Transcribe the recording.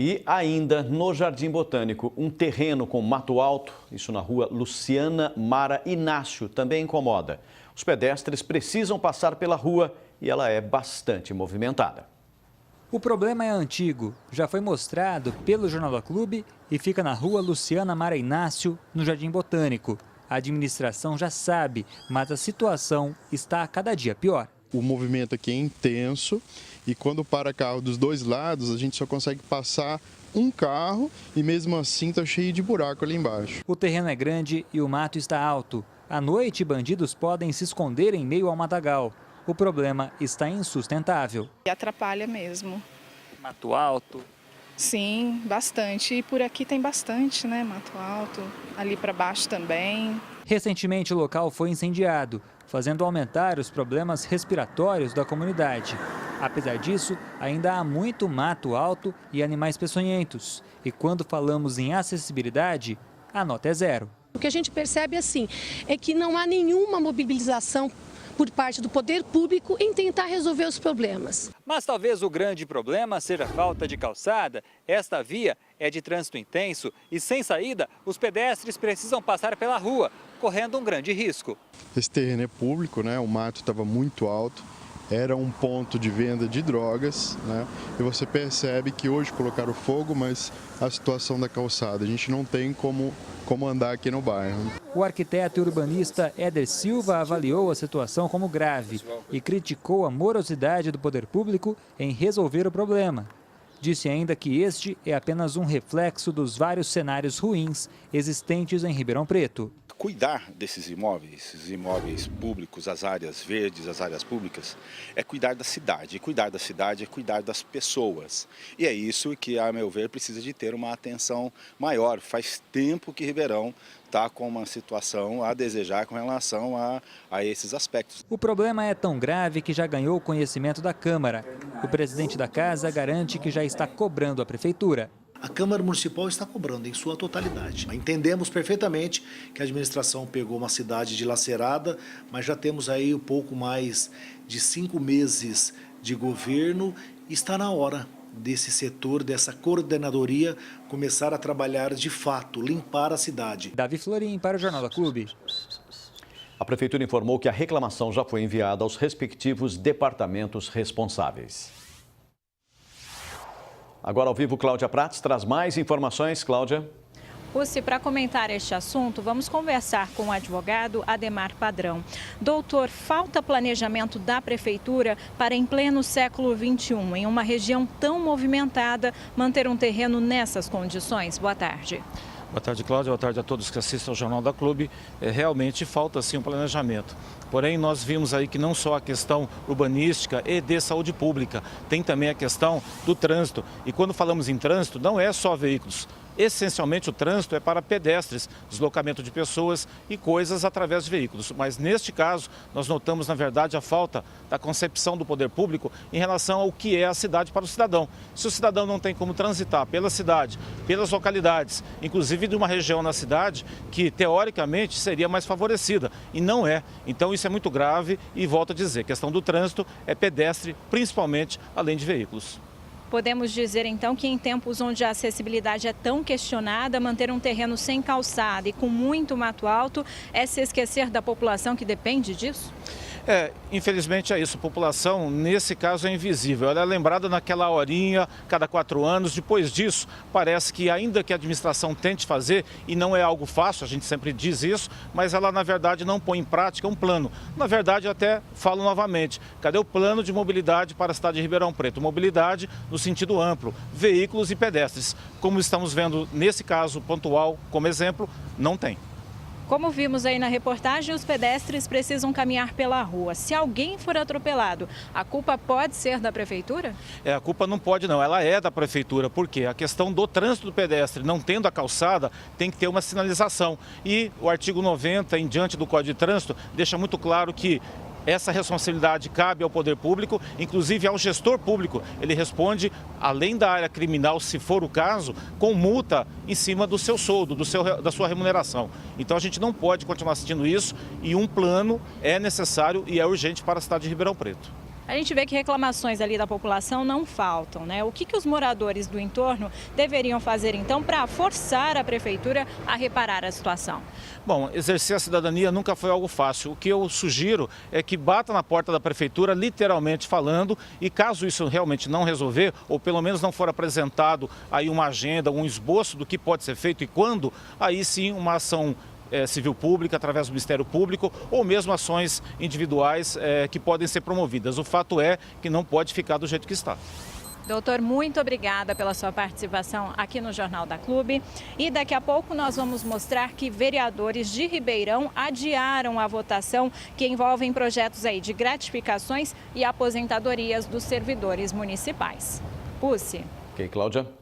E ainda no Jardim Botânico, um terreno com mato alto, isso na rua Luciana Mara Inácio, também incomoda. Os pedestres precisam passar pela rua e ela é bastante movimentada. O problema é antigo, já foi mostrado pelo Jornal da Clube e fica na rua Luciana Mara Inácio, no Jardim Botânico. A administração já sabe, mas a situação está a cada dia pior. O movimento aqui é intenso e quando para carro dos dois lados, a gente só consegue passar um carro e mesmo assim está cheio de buraco ali embaixo. O terreno é grande e o mato está alto. À noite, bandidos podem se esconder em meio ao matagal. O problema está insustentável. E atrapalha mesmo. Mato alto? Sim, bastante. E por aqui tem bastante, né? Mato alto. Ali para baixo também. Recentemente, o local foi incendiado, fazendo aumentar os problemas respiratórios da comunidade. Apesar disso, ainda há muito mato alto e animais peçonhentos. E quando falamos em acessibilidade, a nota é 0. O que a gente percebe é que não há nenhuma mobilização por parte do poder público em tentar resolver os problemas. Mas talvez o grande problema seja a falta de calçada. Esta via é de trânsito intenso e sem saída, os pedestres precisam passar pela rua, correndo um grande risco. Esse terreno é público, né? O mato estava muito alto, era um ponto de venda de drogas, né? E você percebe que hoje colocaram fogo, mas a situação da calçada, a gente não tem como andar aqui no bairro. O arquiteto e urbanista Éder Silva avaliou a situação como grave e criticou a morosidade do poder público em resolver o problema. Disse ainda que este é apenas um reflexo dos vários cenários ruins existentes em Ribeirão Preto. Cuidar desses imóveis, os imóveis públicos, as áreas verdes, as áreas públicas, é cuidar da cidade. E cuidar da cidade é cuidar das pessoas. E é isso que, a meu ver, precisa de ter uma atenção maior. Faz tempo que Ribeirão está com uma situação a desejar com relação a esses aspectos. O problema é tão grave que já ganhou o conhecimento da Câmara. O presidente da casa garante que já está cobrando a prefeitura. A Câmara Municipal está cobrando em sua totalidade. Entendemos perfeitamente que a administração pegou uma cidade dilacerada, mas já temos aí um pouco mais de 5 meses de governo e está na hora desse setor, dessa coordenadoria, começar a trabalhar de fato, limpar a cidade. Davi Florim para o Jornal da Clube. A Prefeitura informou que a reclamação já foi enviada aos respectivos departamentos responsáveis. Agora ao vivo, Cláudia Prates traz mais informações. Cláudia. Rússi, para comentar este assunto, vamos conversar com o advogado Ademar Padrão. Doutor, falta planejamento da Prefeitura para, em pleno século XXI, em uma região tão movimentada, manter um terreno nessas condições? Boa tarde. Boa tarde, Cláudia. Boa tarde a todos que assistem ao Jornal da Clube. Realmente falta sim um planejamento. Porém, nós vimos aí que não só a questão urbanística e de saúde pública, tem também a questão do trânsito. E quando falamos em trânsito, não é só veículos. Essencialmente o trânsito é para pedestres, deslocamento de pessoas e coisas através de veículos. Mas neste caso, nós notamos, na verdade, a falta da concepção do poder público em relação ao que é a cidade para o cidadão. Se o cidadão não tem como transitar pela cidade, pelas localidades, inclusive de uma região na cidade que, teoricamente, seria mais favorecida, e não é. Então isso é muito grave e, volto a dizer, a questão do trânsito é pedestre, principalmente, além de veículos. Podemos dizer, então, que em tempos onde a acessibilidade é tão questionada, manter um terreno sem calçada e com muito mato alto é se esquecer da população que depende disso? Infelizmente é isso. A população, nesse caso, é invisível. Ela é lembrada naquela horinha, cada 4 anos. Depois disso, parece que ainda que a administração tente fazer, e não é algo fácil, a gente sempre diz isso, mas ela, na verdade, não põe em prática um plano. Na verdade, até falo novamente, cadê o plano de mobilidade para a cidade de Ribeirão Preto? Mobilidade no sentido amplo, veículos e pedestres. Como estamos vendo nesse caso pontual, como exemplo, não tem. Como vimos aí na reportagem, os pedestres precisam caminhar pela rua. Se alguém for atropelado, a culpa pode ser da Prefeitura? A culpa não pode não, ela é da Prefeitura. Por quê? A questão do trânsito do pedestre, não tendo a calçada, tem que ter uma sinalização. E o artigo 90, em diante do Código de Trânsito, deixa muito claro que essa responsabilidade cabe ao poder público, inclusive ao gestor público. Ele responde, além da área criminal, se for o caso, com multa em cima do seu soldo, da sua remuneração. Então a gente não pode continuar assistindo isso e um plano é necessário e é urgente para a cidade de Ribeirão Preto. A gente vê que reclamações ali da população não faltam, né? O que os moradores do entorno deveriam fazer então para forçar a prefeitura a reparar a situação? Bom, exercer a cidadania nunca foi algo fácil. O que eu sugiro é que bata na porta da prefeitura, literalmente falando, e caso isso realmente não resolver, ou pelo menos não for apresentado aí uma agenda, um esboço do que pode ser feito e quando, aí sim uma ação civil pública, através do Ministério Público, ou mesmo ações individuais que podem ser promovidas. O fato é que não pode ficar do jeito que está. Doutor, muito obrigada pela sua participação aqui no Jornal da Clube. E daqui a pouco nós vamos mostrar que vereadores de Ribeirão adiaram a votação que envolvem projetos aí de gratificações e aposentadorias dos servidores municipais. Pucci. Ok, Cláudia.